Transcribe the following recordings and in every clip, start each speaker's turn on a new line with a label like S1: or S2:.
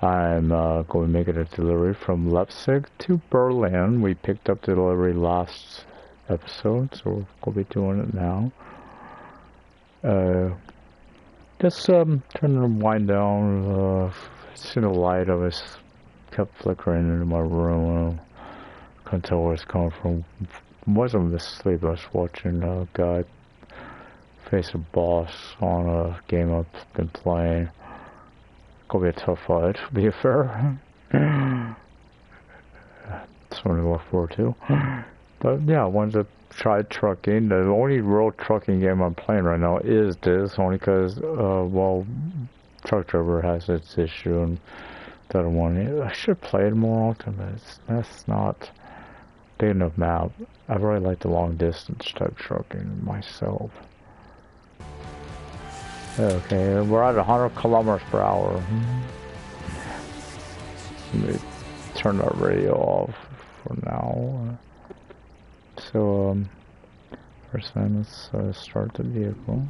S1: I'm going to make it a delivery from Leipzig to Berlin. We picked up the delivery last episode, so we're going to be doing it now. Just turning the wind down. Seeing the light, I was kept flickering into my room. Couldn't tell where it's coming from. Wasn't asleep. I was watching a guy face a boss on a game I've been playing. Gonna be a tough fight, to be fair. Something to look forward to. But yeah, I wanted to try trucking. The only real trucking game I'm playing right now is this, only because, well, Truck Driver has its issue and the other one. I should play it more often, but that's not big enough map. I really like the long distance type trucking myself. Okay, we're at 100 kilometers per hour. Let me turn our radio off for now. So, first thing, let's start the vehicle.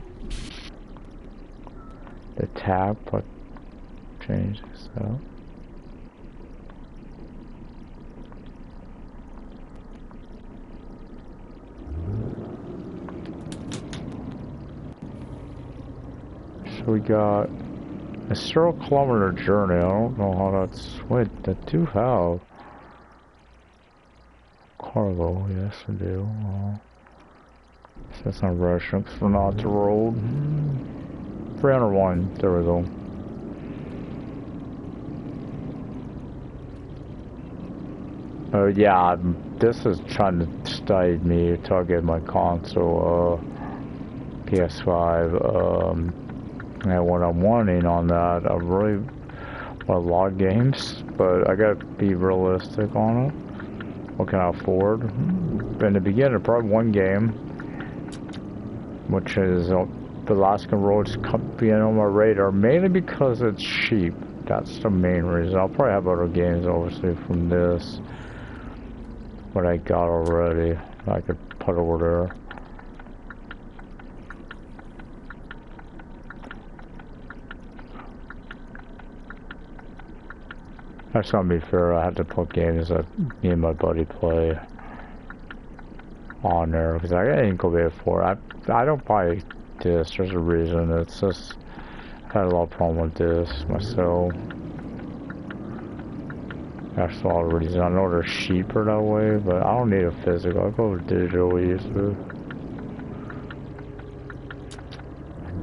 S1: The tab, but change this out. So we got a 0 kilometer journey. I don't know how that's. Wait, I do have cargo. Yes, I do. So that's not Russian because we're not the road. 301. There we go. Oh yeah, this is trying to stave me to get my console, PS5. And what I'm wanting on that, I really want a lot of games, but I gotta be realistic on it. What can I afford? In the beginning, probably one game, which is Alaskan Roads being on my radar, mainly because it's cheap. That's the main reason. I'll probably have other games, obviously, from this, what I got already. I could put over there. That's not be fair. I had to put games that me and my buddy play on there because I ain't gonna be for. I don't buy this. There's a reason. It's just I had a lot of problem with this myself. That's a lot of reasons. I know they're cheaper that way, but I don't need a physical. I'll go with digital usually.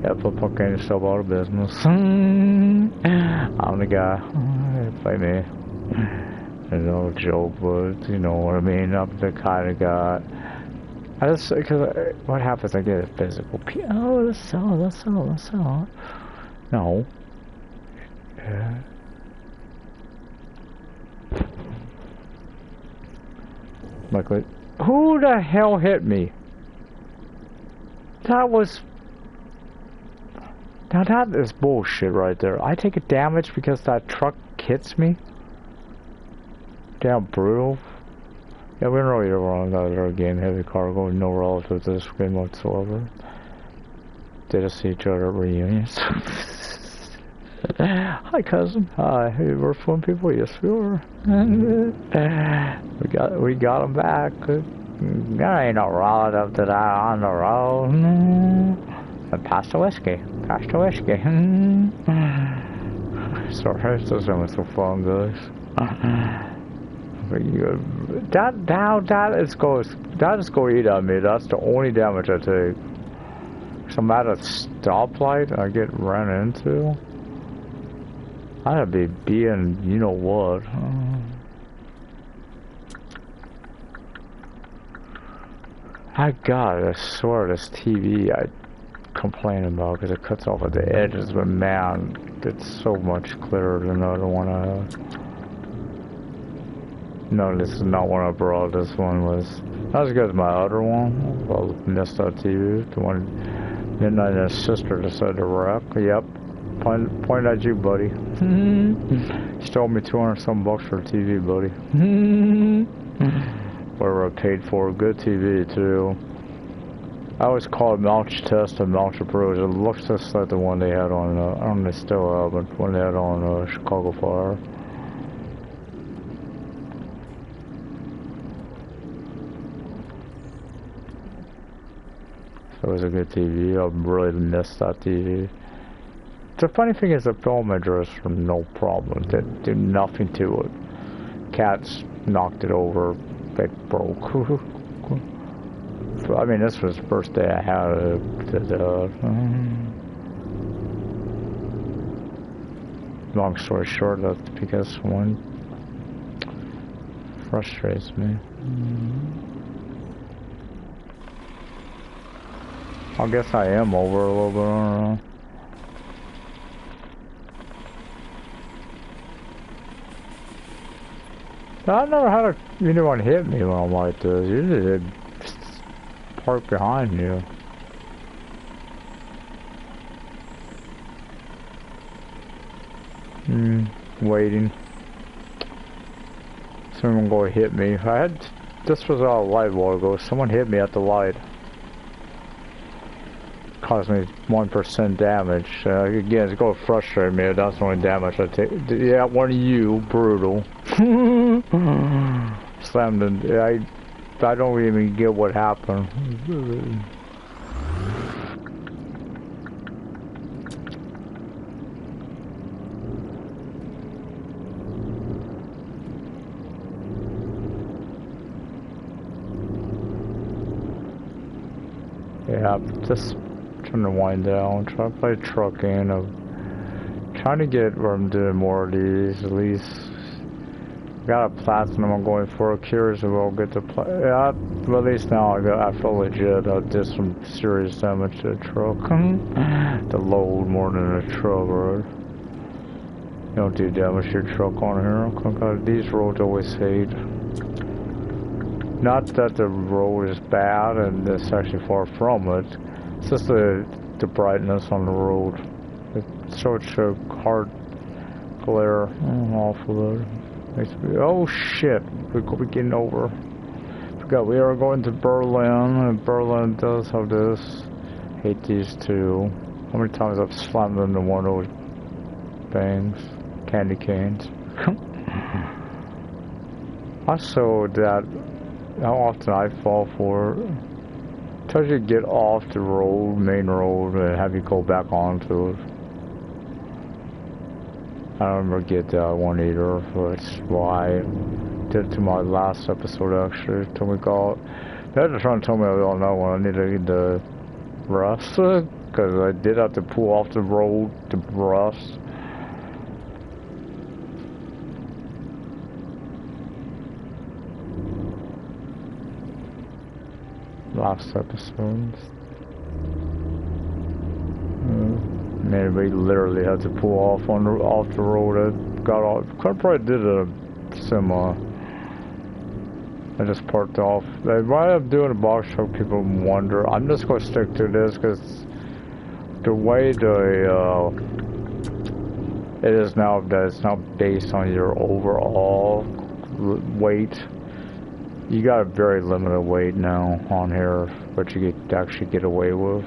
S1: Yeah, put fucking yourself out of business. I'm the guy. Play me. It's no joke, but you know what I mean. I'm the kind of guy. I just because what happens? I get a physical. Oh, let's sell. No. Yeah. Like what? Who the hell hit me? That was. Now that is bullshit right there. I take a damage because that truck hits me? Damn brutal. Yeah, we don't really ever on that other game, heavy cargo, no relative to this game whatsoever. Did us see each other at reunions. Hi cousin. Hi, hey, we're fun people, yes we were. we got them back. There ain't no relative to that on the road. Pass the whiskey. Sorry, this doesn't so fun, guys. That is going to eat on me. That's the only damage I take. So I'm at a stoplight I get ran into. I'd be being, you know what. I swear this TV I complain about because it cuts off at the edges, but man, it's so much clearer than the other one I have. No, this is not one I brought. This one was not as good as my other one. Well, missed that TV. The one Midnight and his sister decided to wreck. Yep. Point at you, buddy. Stole me 200 some bucks for a TV, buddy. Whatever I paid for, good TV too. I always call it Mouch Test and Mouch Approach. It looks just like the one they had on, I don't know if they still have, but one they had on Chicago Fire. So it was a good TV. I really missed that TV. The funny thing is the film address for no problem. They did nothing to it. Cats knocked it over. They broke. I mean, this was the first day I had it. Long story short, that's because one frustrates me. I guess I am over a little bit, I don't know. I've never had anyone hit me when I'm like this. Usually they park behind you. Waiting. Someone go hit me. This was a light a while ago. Someone hit me at the light. Caused me 1% damage. Again, it's going to frustrate me. That's the only damage I take. Yeah, one of you, brutal. Slammed in. I don't even get what happened. Yeah, just trying to wind down, trying to play trucking. I'm trying to get where I'm doing more of these, at least. Got a platinum I'm going for. Curious if I'll get to play. Yeah, at least now I feel legit. I did some serious damage to the truck. The load more than a truck, right? You don't do damage to your truck on here. These roads always hate. Not that the road is bad and it's actually far from it. It's just the brightness on the road. It's such a hard glare off of it. Oh shit, we're getting over. Forgot we are going to Berlin, and Berlin does have this. Hate these two. How many times I've slammed into one of those things? Candy canes. I saw that, how often I fall for it. Tells you to get off the road, main road, and have you go back onto it. I don't remember get that one either, that's why I did it to my last episode actually, till we got, they had to try and tell me I don't know when I needed to rest, because I did have to pull off the road to rest. Last episode. Man, we literally had to pull off off the road. I got off. I probably did a semi. I just parked off. Why I'm doing a box truck, people wonder. I'm just going to stick to this because the way it is now, that it's not based on your overall weight. You got a very limited weight now on here, what you could actually get away with.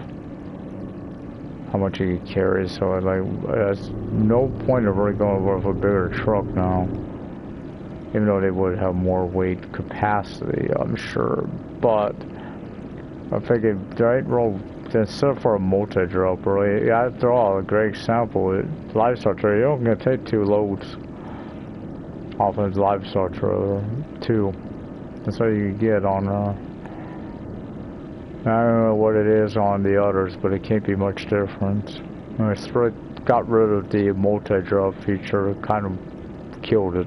S1: How much you could carry, so there's no point of really going with a bigger truck now. Even though they would have more weight capacity, I'm sure. But I'm thinking, right, roll, instead for a multi-drop, really, after all, a great example, livestock trailer, you're only going to take 2 loads off of the livestock trailer. 2. That's what you get on, I don't know what it is on the others, but it can't be much different. It's really got rid of the multi-drop feature, kind of killed it.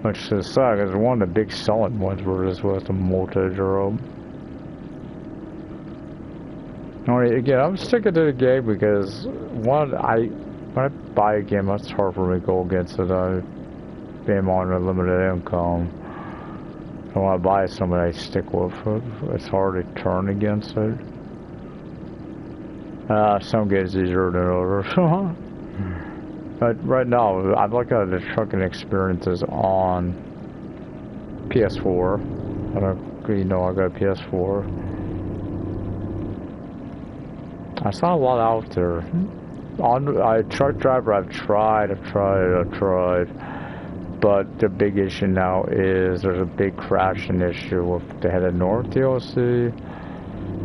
S1: Which is sad, because one of the big selling ones was with the multi-drop. Again, I'm sticking to the game because when I buy a game, it's hard for me to go against it. Being on a limited income. I want to buy something I stick with it. It's hard to turn against it. Some games easier than others. But right now, I'm looking at the trucking experiences on PS4. I got a PS4. I saw a lot out there. Truck driver, I've tried. But the big issue now is there's a big crashing issue with the headed north DLC.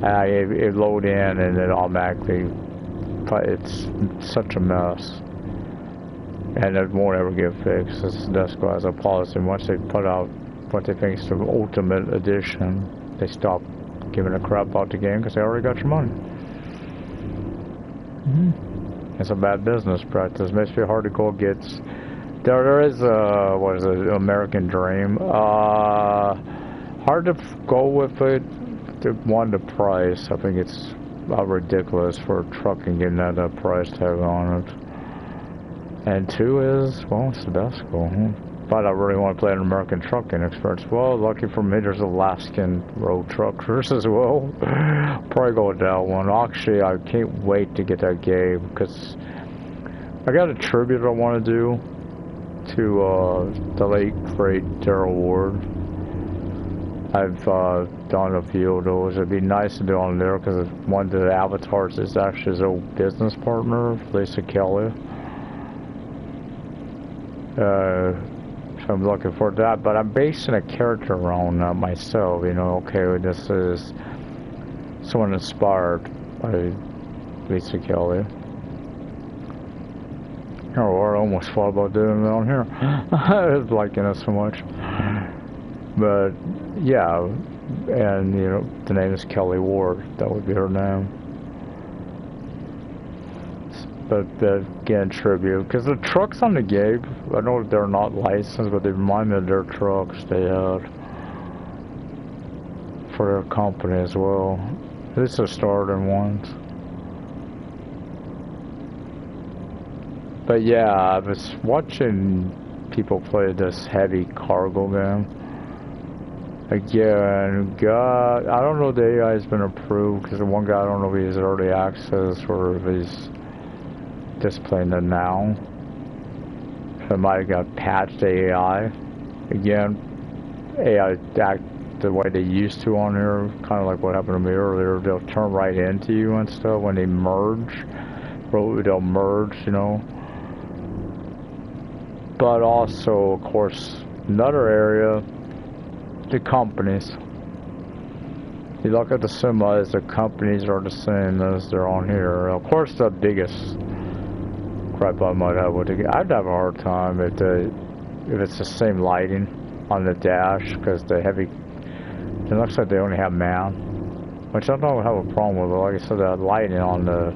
S1: It load in and it automatically, it's such a mess. And it won't ever get fixed. That's why as a policy, once they put out what they think is the ultimate edition, they stop giving a crap about the game because they already got your money. It's a bad business practice. Makes me hard to go against. There is what is it, American Dream. Hard to go with it. One, the price. I think it's ridiculous for trucking getting that price tag on it. And two is, well, it's the best school. But I really want to play an American trucking experience. Well, lucky for me, there's Alaskan road truckers as well. Probably go with that one. Actually, I can't wait to get that game because I got a tribute I want to do to the late great Daryl Ward. I've done a few of those. It'd be nice to do on there because one of the avatars is actually his old business partner, Lisa Kelly. So I'm looking forward to that, but I'm basing a character around myself, you know, okay, this is someone inspired by Lisa Kelly. Oh, I almost thought about doing it on here. I was liking it so much. But, yeah, and, you know, the name is Kelly Ward. That would be her name. But, again, tribute. Because the trucks on the game, I know they're not licensed, but they remind me of their trucks they had for their company as well. At least they're starting ones. But yeah, I was watching people play this heavy cargo game. Again, God, I don't know if the AI has been approved, because the one guy, I don't know if he's early access or if he's just playing it now. So it might have got patched AI. Again, AI act the way they used to on here, kind of like what happened to me earlier. They'll turn right into you and stuff when they merge. They'll merge, you know. But also, of course, another area, the companies. You look at the semis, the companies are the same as they're on here. Of course, the biggest crap I might have with the game, I'd have a hard time if it's the same lighting on the dash, because the heavy, it looks like they only have man, which I don't have a problem with. But like I said, that lighting on the,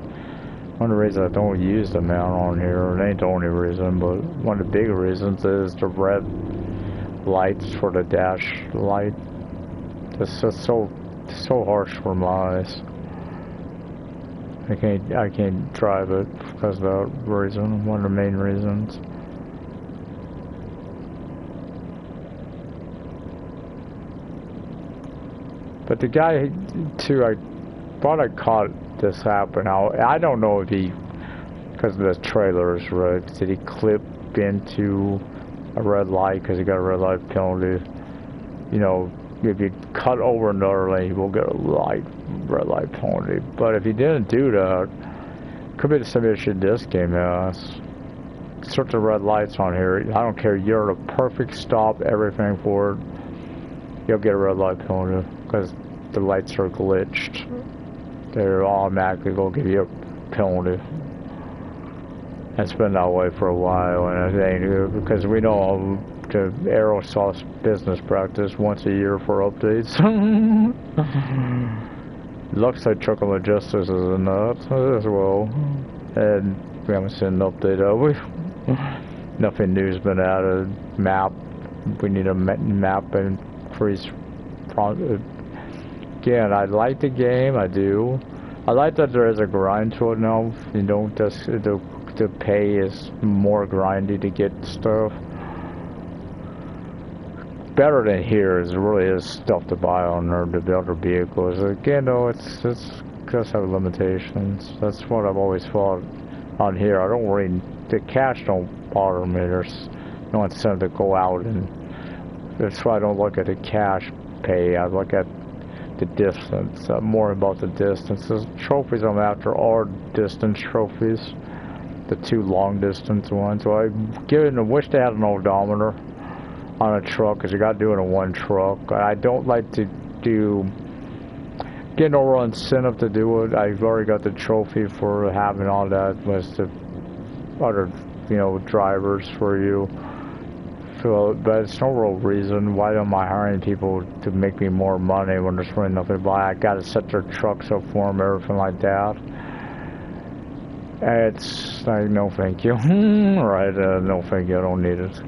S1: one of the reasons I don't use the mount on here, it ain't the only reason, but one of the big reasons is the red lights for the dash light. It's just so harsh for my eyes. I can't drive it because of that reason, one of the main reasons. But the guy too, I thought I caught this happen. Now, I don't know if he, because of the trailers, right? Did he clip into a red light because he got a red light penalty? You know, if you cut over another lane, you will get a red light penalty. But if he didn't do that, could be the same issue this game has. Certain red lights on here, I don't care, you're at a perfect stop, everything for it, you'll get a red light penalty because the lights are glitched. They're automatically going to give you a penalty. It's been that way for a while, and it ain't, because we know the Aerosauce business practice once a year for updates. Looks like Trucker Logistics is enough as well, and we haven't seen an update, have we? Nothing new's been added. Map, we need a map increase. Again, I like the game, I do. I like that there is a grind to it now. You know, just the pay is more grindy to get stuff. Better than here, is really is stuff to buy on the other vehicles. Again, though, it's does have limitations. That's what I've always thought on here. I don't really, the cash don't bother me. There's no incentive to go out, and that's why I don't look at the cash pay. I look at the distance, more about the distance. The trophies I'm after are distance trophies, the 2 long distance ones. So I wish they had an odometer on a truck, because you got to do it in one truck. I don't like to get no real incentive to do it. I've already got the trophy for having all that with the other, you know, drivers for you. So, but it's no real reason. Why am I hiring people to make me more money when there's really nothing to buy? I gotta set their trucks up for them, everything like that. It's like, no thank you. Right, no thank you, I don't need it.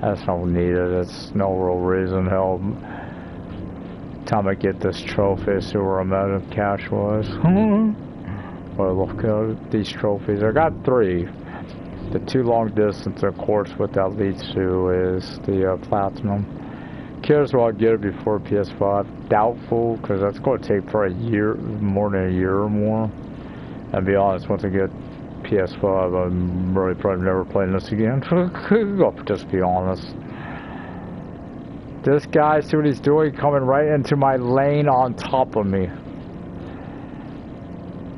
S1: That's not needed. It's no real reason. Hell, time I get this trophy, see where I'm at if cash was. Well, look at these trophies. I got 3. The 2 long distance, of course, what that leads to is the platinum. Curious will I get it before PS5. Doubtful, because that's going to take for a year, more than a year or more. And be honest, once I get PS5, I'm really probably never playing this again. I'll just be honest. This guy, see what he's doing? Coming right into my lane on top of me.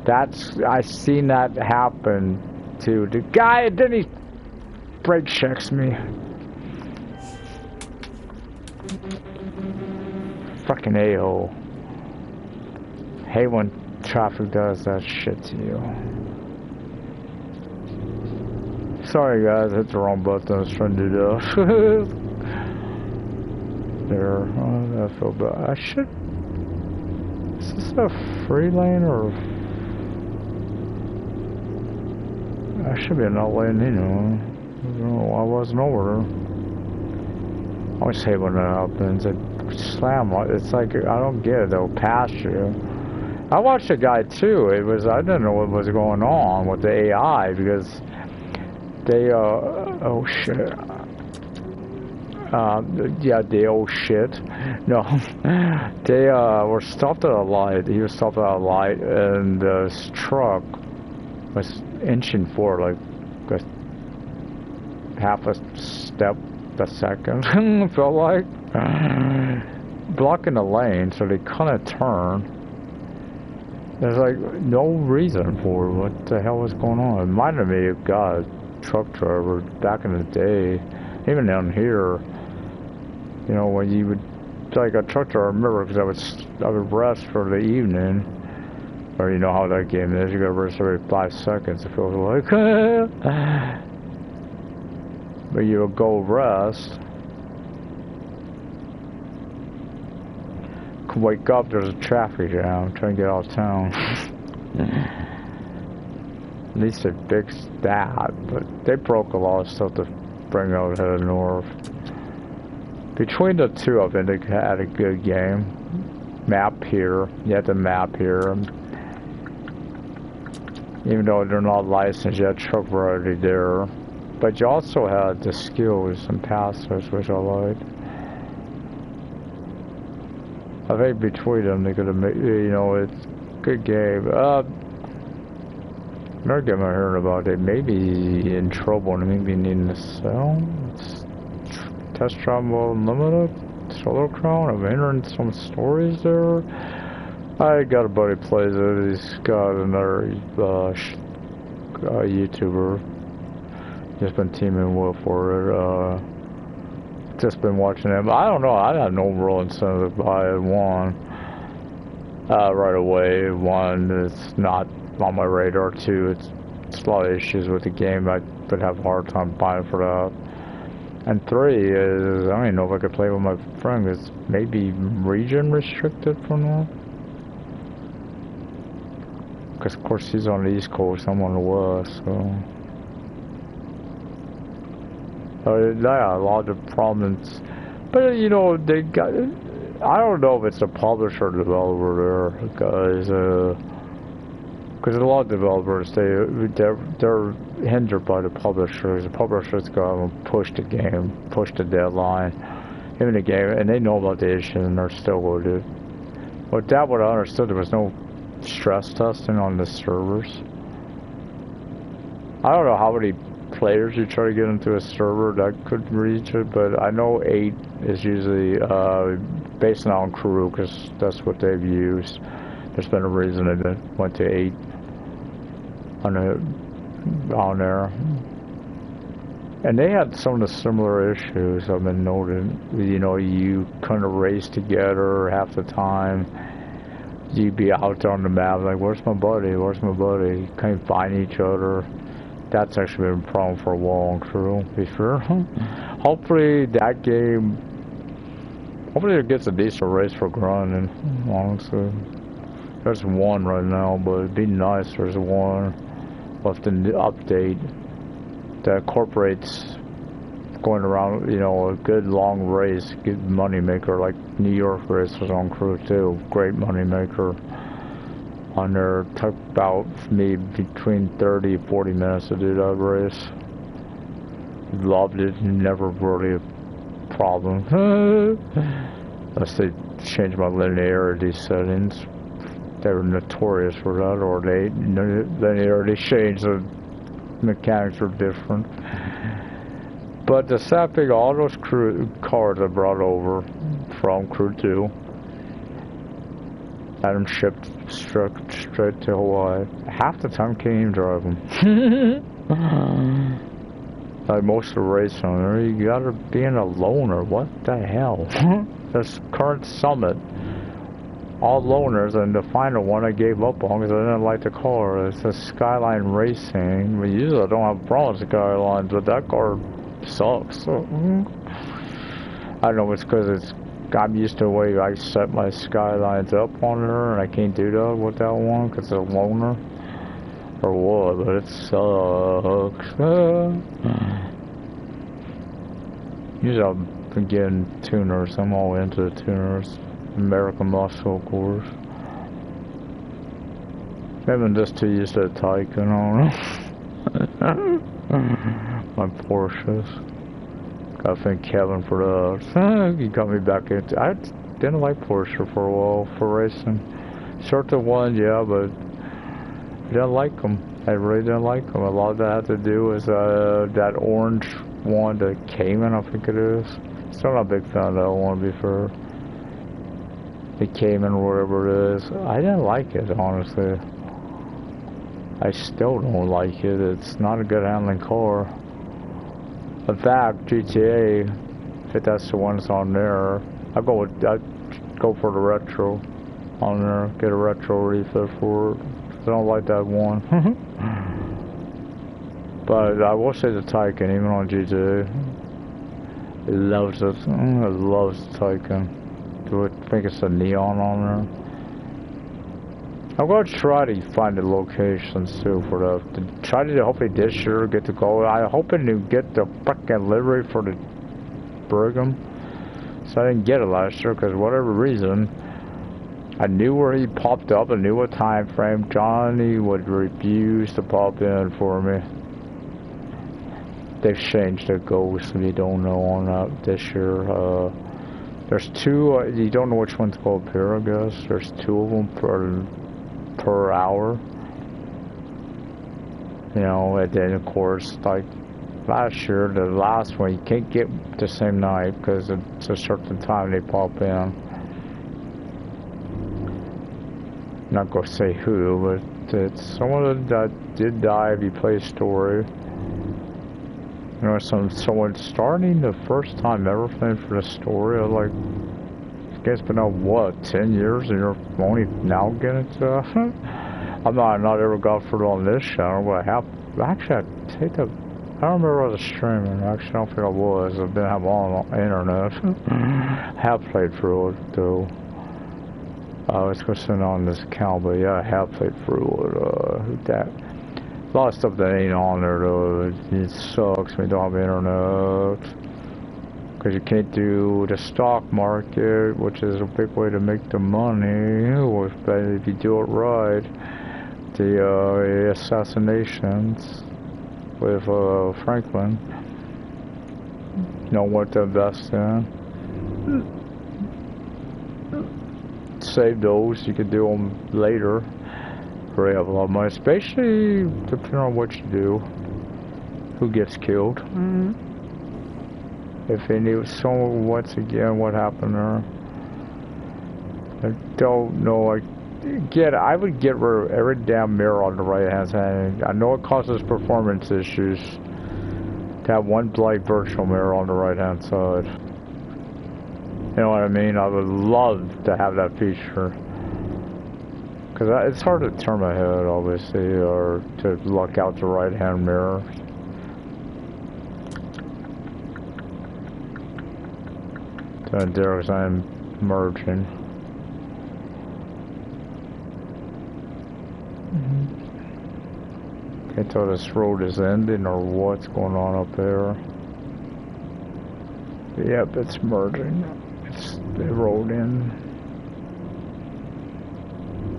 S1: I seen that happen to the guy, and then he brake checks me. Fucking a-hole. Hate when traffic does that shit to you. Sorry guys, I hit the wrong button. I was trying to do that. There, oh, I feel bad. I should. Is this a free lane or? I should be in that lane, you know. I don't know why I wasn't over there. I always hate when that happens. It slam. It's like I don't get it. They'll pass you. I watched a guy too. I didn't know what was going on with the AI because. They, oh shit. Yeah, oh shit. No. They, were stopped at a light. He was stopped at a light, and this truck was inching forward, like, half a step a second, felt like. Blocking the lane, so they couldn't turn. There's, like, no reason for it. What the hell was going on? It reminded me of God. Truck driver back in the day, even down here, you know, when you would, like a truck driver, I remember, because I would rest for the evening, or you know how that game is, you gotta rest every 5 seconds, it feels like. But you would go rest, wake up, there's a traffic jam, trying to get out of town. At least they fixed that, but they broke a lot of stuff to bring out headed north. Between the two of them, they had a good game. Map here, you had the map here. Even though they're not licensed yet, truck variety there. But you also had the skills and passives, which I liked. I think between them, they could have made, you know, it's a good game. Another game I heard about, they may be in trouble and maybe needing to sell. It's Test Travel Unlimited, Solo Crown. I've entered some stories there. I got a buddy plays it. He's got another YouTuber. Just been teaming with for it. Just been watching him. I don't know. I had no real incentive to buy it. One right away. One, it's not on my radar. 2, it's a lot of issues with the game. I would have a hard time buying for that. And 3 is, I don't even know if I could play with my friend. It's maybe region restricted for now. Because of course he's on the East Coast, I'm on the West, so. Yeah, a lot of problems. But you know, they got, I don't know if it's a publisher or developer there, guys. Because a lot of developers, they're hindered by the publishers. The publishers go and push the game, push the deadline, even the game, and they know about the issue and they're still going to do it. But that what I understood, there was no stress testing on the servers. I don't know how many players you try to get into a server that could reach it, but I know 8 is usually based on crew, because that's what they've used. There's been a reason they went to 8 on there. And they had some of the similar issues I've been noting. You know, you couldn't race together half the time. You'd be out there on the map like, where's my buddy? Where's my buddy? You couldn't find each other. That's actually been a problem for a while on crew before. Hopefully that game, hopefully it gets a decent race for grinding, honestly. There's one right now, but it'd be nice there's one left in the update that incorporates going around, you know, a good long race, good money maker, like New York race was on crew too. Great money maker on there. Took about me between 30 and 40 minutes to do that race. Loved it, never really a problem. Unless they changed my linearity settings. They were notorious for that, or they linearity changed, the mechanics were different. But the sad thing, all those crew cars I brought over from Crew 2, had them shipped straight to Hawaii. Half the time can't even drive them. Like most of the race on there, you gotta be in a loner. What the hell? This current summit, all loners, and the final one I gave up on because I didn't like the car. It's a Skyline Racing. We usually don't have problems with Skylines, but that car sucks. I don't know, it's because I'm used to the way I set my Skylines up on her, and I can't do that with that one because it's a loner. Or what, but it sucks. Usually I've been getting tuners. I'm all into the tuners. American Muscle, of course. Maybe I'm just too used to the Taycan, I don't know. My Porsches. Gotta thank Kevin for that. He got me back into. I didn't like Porsche for a while for racing. Short to one, yeah, but I didn't like them. I really didn't like them. A lot of that had to do with that orange one, the Cayman, I think it is. Still not a big fan of that one before. The Cayman or whatever it is. I didn't like it, honestly. I still don't like it. It's not a good handling car. In fact, GTA, if that's the one that's on there, I'd go for the retro on there. Get a retro refit for it. I don't like that one. But I will say the Taycan, even on GTA, it loves it. It loves the Taycan. I think it's a neon on there. I'm going to try to find the locations too for the. Try to hopefully this year get to go. I'm hoping to get the fucking livery for the Brigham. So I didn't get it last year because whatever reason. I knew where he popped up, I knew what time frame. Johnny would refuse to pop in for me. They've changed the goals, if you don't know on that this year. There's two, you don't know which one's go up here, I guess. There's 2 of them per hour. You know, and then of course, like last year, the last one, you can't get the same night because it's a certain time they pop in. Not gonna say who, but it's someone that did die if you play story. You know, someone starting the first time ever playing for the story. I was like, this guy's been out what, 10 years, and you're only now getting it to. I'm not ever got for it on this channel, but I have. Actually, I don't remember if I was streaming. Actually, I don't think I was. I didn't have on the internet. I have played through it though. It's going to send on this account, but yeah, I have played through it. That a lot of stuff that ain't on there though. It sucks when you don't have internet, because you can't do the stock market, which is a big way to make the money. If you do it right, the assassinations with Franklin, you know what to invest in. Save those, you could do them later. really have a lot of money, especially depending on what you do, who gets killed. If they knew so once again what happened there. I don't know. I would get rid of every damn mirror on the right hand side. I know it causes performance issues to have one like virtual mirror on the right hand side. You know what I mean? I would love to have that feature. Because it's hard to turn my head, obviously, or to look out the right hand mirror. And there's I'm merging. Can't tell this road is ending or what's going on up there. Yep, it's merging. It's the road in.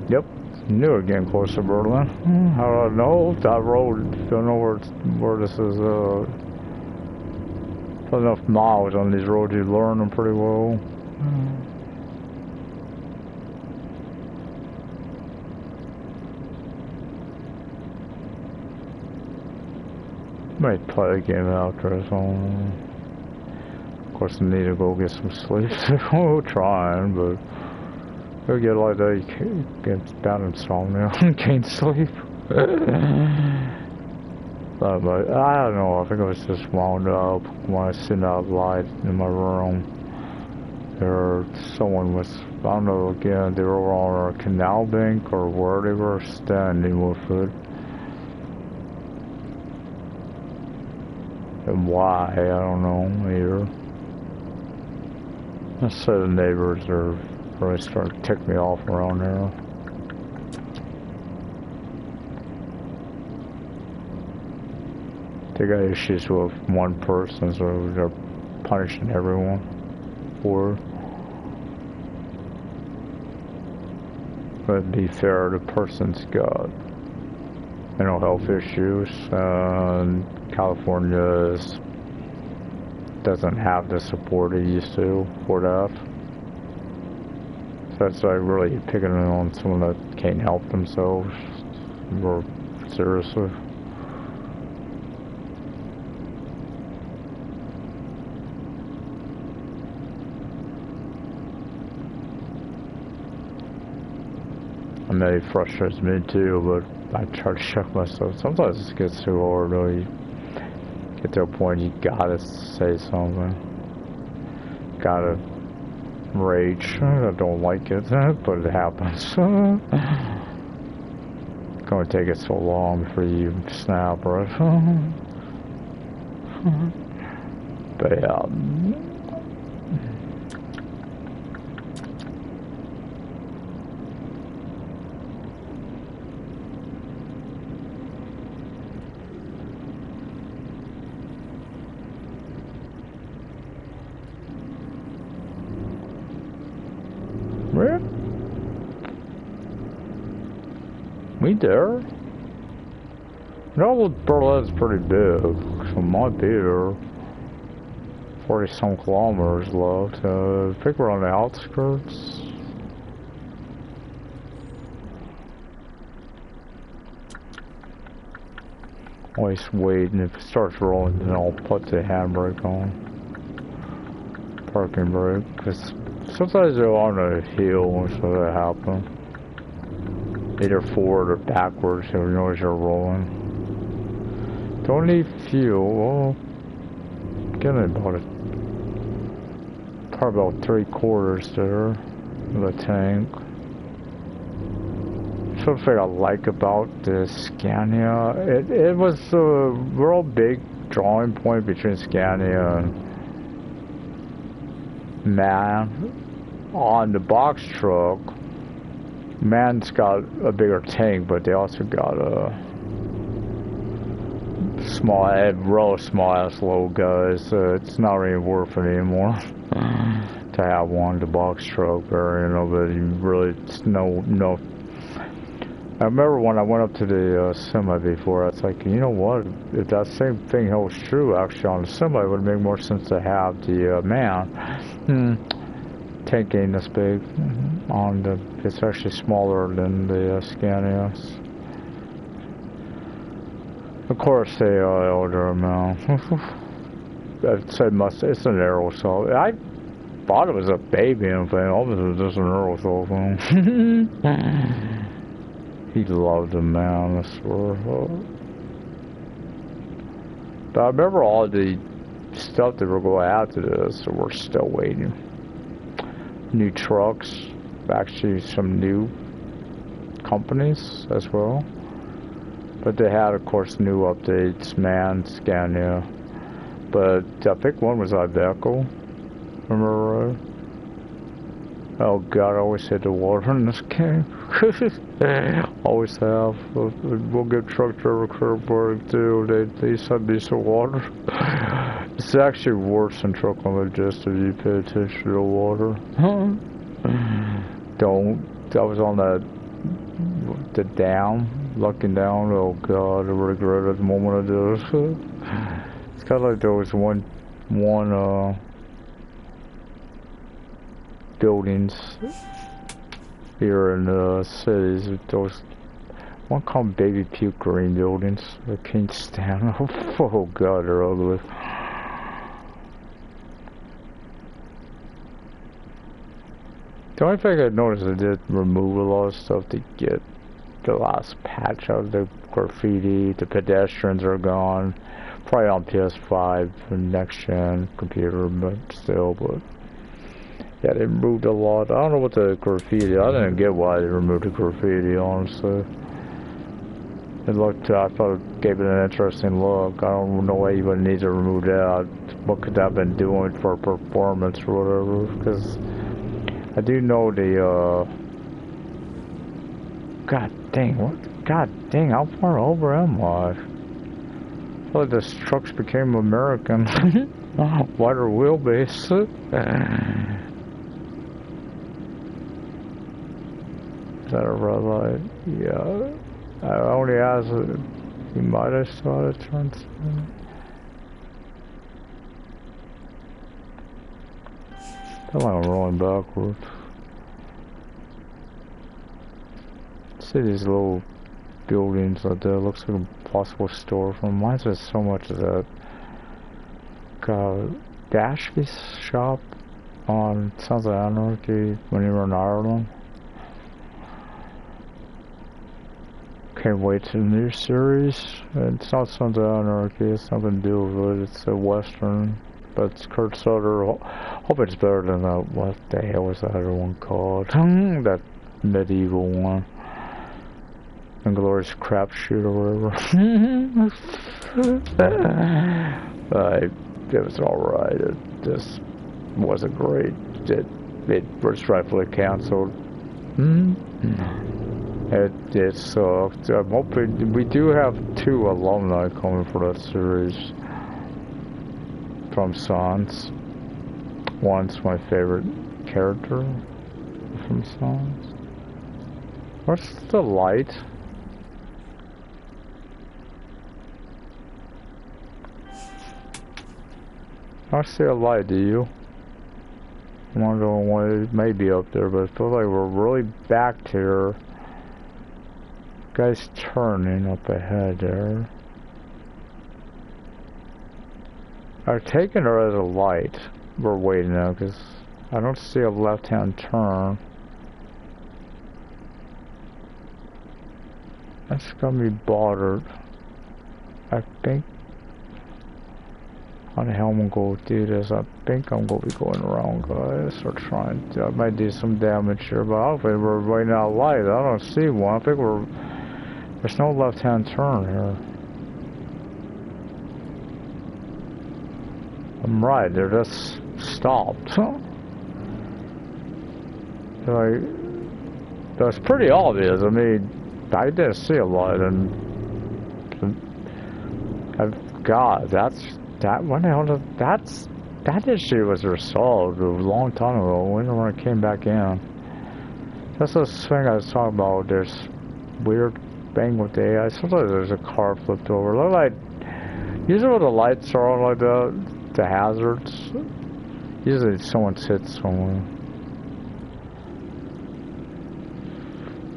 S1: Yep, knew it getting close to Berlin. I don't know that road. Don't know where this is. Enough miles on these roads, you learn them pretty well. Might play a game after this one. Of course, I need to go get some sleep. We'll try, but you'll get like that, you get bad insomnia and can't sleep. But I don't know, I think I was just wound up when I was sitting out light in my room. Someone was, I don't know, again, they were on a canal bank or where they were standing with it. And why, I don't know either. I said the neighbors are really starting to tick me off around there. They got issues with one person, so they're punishing everyone for it. But to be fair, the person's got mental health issues. California doesn't have the support it used to for that. So that's like really picking on someone that can't help themselves more seriously. I mean, it frustrates me too, but I try to shut myself. Sometimes it gets too hard, though. You get to a point you gotta say something. Gotta rage. I don't like it, but it happens. It's gonna take it so long before you snap, right? But yeah. We there? No, Berlin's pretty big, so might be there. 40 some kilometers left. I think we're on the outskirts. Always waiting. If it starts rolling, then I'll put the handbrake on. Parking brake, because sometimes they're on a hill, so that happens. Either forward or backwards, so you know as you're rolling. Don't need fuel. Well, getting about it. Probably about 3/4 there of the tank. Something I like about the Scania, it was a real big drawing point between Scania and MAN. On the box truck, MAN's got a bigger tank, but they also got a real small ass load, guys. It's not really worth it anymore to have one, the box truck variant of it. You really, no. I remember when I went up to the semi before, I was like, you know what? If that same thing holds true, actually, on the semi, it would make more sense to have the MAN. Tank ain't this big. It's actually smaller than the Scania. course they are older now. I'd say it's an aerosol. I thought it was a baby and thing. Obviously it was just an aerosol thing. He loved them, man, I swear. But I remember all the stuff that were going after this, so we're still waiting. New trucks, actually some new companies as well. But they had, of course, new updates, MAN, Scania. But I think one was Iveco. Remember right? Oh god, I always hit the water in this game. Always have. We'll get truck driver curb work too. They send me some water. It's actually worse than truck logistics if you pay attention to the water. Don't. I was on the dam, looking down. Oh god, I regret it the moment I did it. It's kind of like there was one buildings here in the cities. Those one called baby puke green buildings. I can't stand them. Oh god, they're ugly. The only thing I noticed is they did remove a lot of stuff to get the last patch of the graffiti. The pedestrians are gone. Probably on PS5 and next gen computer, but still, but yeah, they removed a lot. I don't know what the graffiti, I didn't get why they removed the graffiti, honestly. It looked, I thought it gave it an interesting look. I don't know why you would need to remove that. What could that have been doing for performance or whatever, because I do know the, god dang, how far over am I? I feel like the trucks became American. Wider wheelbase. Is that a red light? Yeah. I only asked it. You might have saw it turn. I feel like I'm rolling backwards. See these little buildings out there. Looks like a possible store from. Mine's just so much of that. Dashby's shop on Sons of Anarchy when you were in Ireland. Can't wait to the new series. It's not Sons of Anarchy, it's nothing to do with it. It's a western, but it's Kurt Sutter. Hope it's better than that. What the hell was that other one called? That medieval one. Inglorious Crapshoot or whatever. It was alright. It just wasn't great. It was rightfully cancelled. It sucked. I'm hoping we do have 2 alumni coming for that series from Sans. One's my favorite character from Sans. What's the light? I don't see a light, do you? I'm wondering why it may be up there, but I feel like we're really back here. Guy's turning up ahead there. I've taken her as a light. We're waiting now because I don't see a left-hand turn. That's gonna be bothered. I think. How the hell am I gonna do this? I think I'm gonna be going around, guys, or trying to. I might do some damage here, but I don't think we're waiting out light. I don't see one. I think we're. There's no left-hand turn here. I'm right. They're just stopped. Like, that's pretty obvious. I mean, I didn't see a light, and God, that. When the hell did that issue was resolved a long time ago when I came back in. That's the thing I was talking about. There's weird thing with the AI. Sometimes there's a car flipped over. Look like usually when the lights are on like the hazards. Usually someone's hit someone.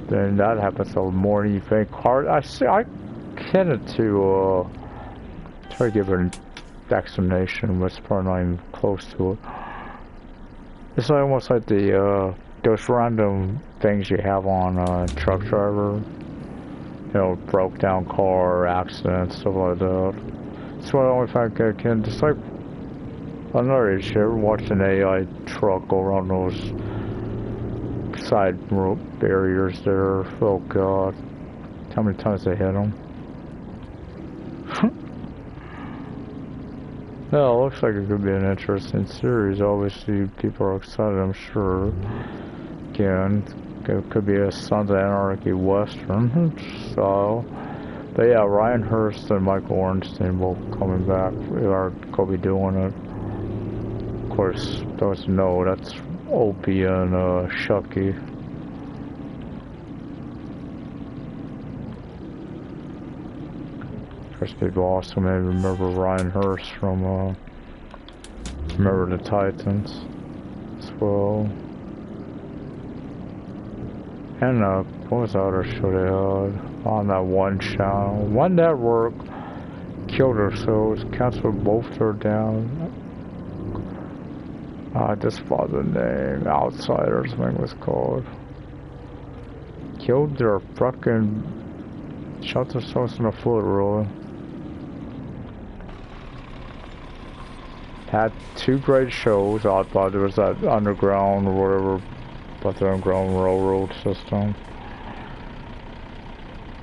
S1: Then that happens a little more than you think. I tended to try to give an explanation, but it's probably not even close to it. It's like almost like the those random things you have on truck driver. You know, broke down car, accidents, stuff like that. That's what I only find I can. Just like another issue, ever watched an AI truck go around those side road barriers there? Oh god. How many times they hit them? No, it looks like it could be an interesting series. Obviously, people are excited, I'm sure. Again, it could be a Sons of Anarchy Western style. But yeah, Ryan Hurst and Michael Ornstein both coming back. Are going to be doing it. Of course, those know that's Opie and Shucky. First people also maybe remember Ryan Hurst from Remember the Titans as well. And what was the other show they had on that one channel? One network killed ourselves, canceled both her down. I just forgot the name. Outsiders, I think it was called. Killed their fucking, shot themselves in the foot, really. Had two great shows. I thought there was that underground or whatever, but the underground railroad system.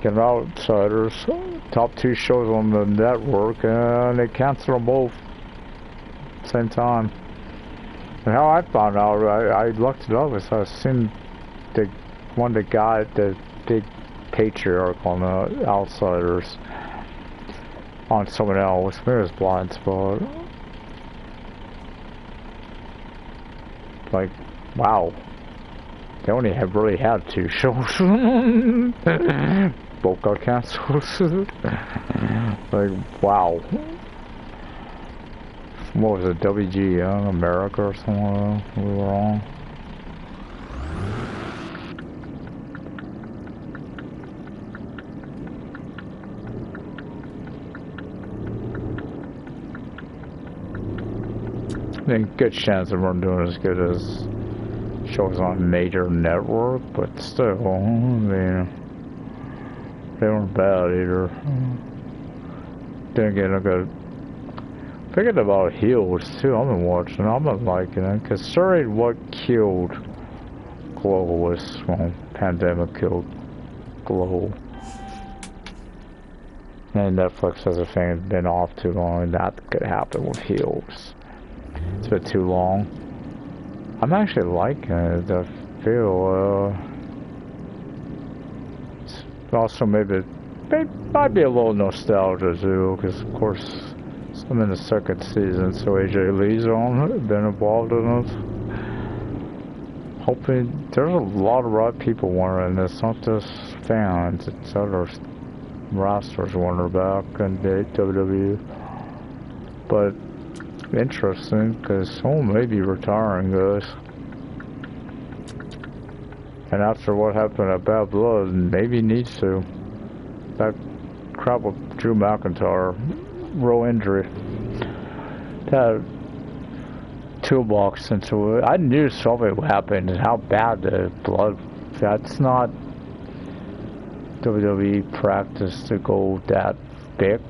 S1: Get Outsiders, top two shows on the network, and they canceled them both at the same time. And how I found out, I looked it up, so I seen one of the guys, the big patriarch on the Outsiders, on someone else. Maybe it was Blind Spot. Like, wow. They only have really had two shows. Both got canceled. Like, wow. What was it, WGN America or something we were on? I think good chance that we're doing as good as shows on a major network, but still, I mean, they weren't bad either. Then again, I got thinking about Heels too. I've been watching, I've been liking it, considering what killed Glow was when pandemic killed Glow. And Netflix has a thing that's been off too long, and that could happen with Heels. It's been too long. I'm actually liking it. I feel, also maybe might be a little nostalgia too, because of course I'm in the second season, so AJ Lee's on it, been involved in it. Hoping there's a lot of right people wanting this, not just fans, it's other rosters wanting her back in the WWE. But interesting, because someone may be retiring, guys. And after what happened at Bad Blood, maybe needs to. That crap with Drew McIntyre, real injury. That toolbox into it. I knew something would happen, and how bad the blood. That's not WWE practice to go that big.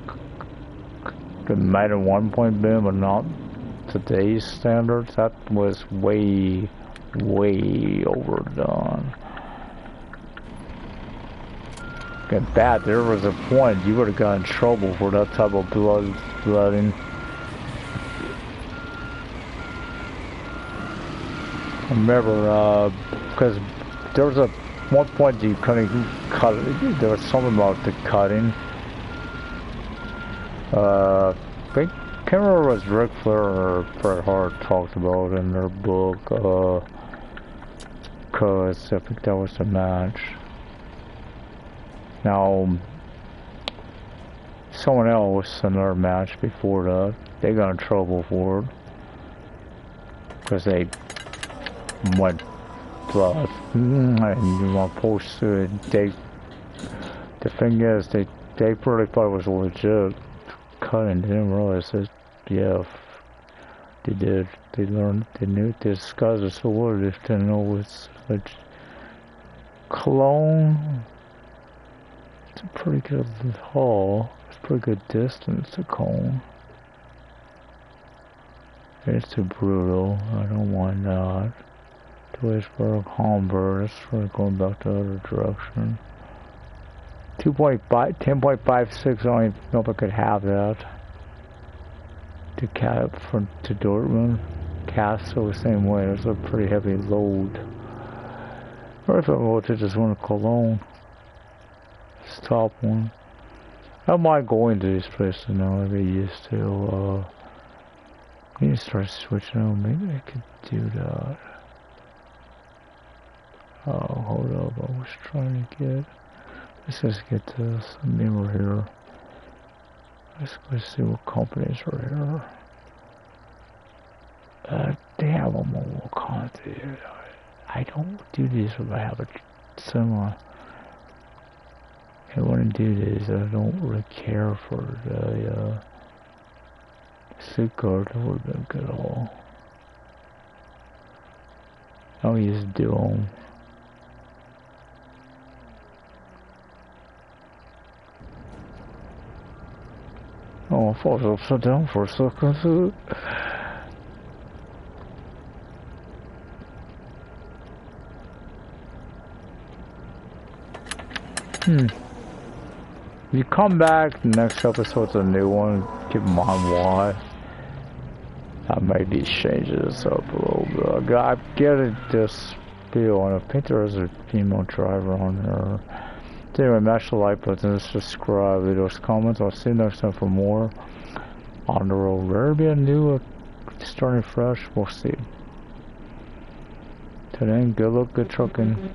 S1: It might have one point been, but not today's standards. That was way overdone. Get bad. There was a point you would have got in trouble for that type of blooding. I remember, because there was one point you couldn't cut it. There was something about the cutting. I can't remember what Ric Flair or Bret Hart talked about in their book, cause I think that was the match. Now, someone else in their match before that, they got in trouble for it, cause they went blood, and you want to post it. The thing is, they they probably thought it was legit cutting. They didn't realize that, yeah, they did. They learned, they knew this guy's a sword. They didn't know it's like clone. It's a pretty good haul. It's a pretty good distance to cone. It's too brutal. I don't want that. Duisburg, Hamburg. That's for going back the other direction. 10.56. I don't even know if I could have that. To Dortmund. Castle the same way. It's a pretty heavy load. Or if I go to just one Cologne. Stop one. I don't mind going to these places now. I get used to. I need to start switching out. Maybe I could do that. Oh, hold up. I was trying to get. Let's just get this. I mean, we're here. Let's see what companies are here. They have a mobile content. I don't do this if I have a semi. I want to do this. I don't really care for the SIM card. That would have been good at all. I'll use Duo. Oh, I thought it was upside down for a second. If you come back, the next episode's a new one. Keep in mind why. I made these changes up a little bit. I get it, this feel, and I think there is a female driver on there. Anyway, mash the like button, subscribe, leave those comments. I'll see you next time for more on the road. Will be a new starting fresh? We'll see. Till then, good luck, good trucking.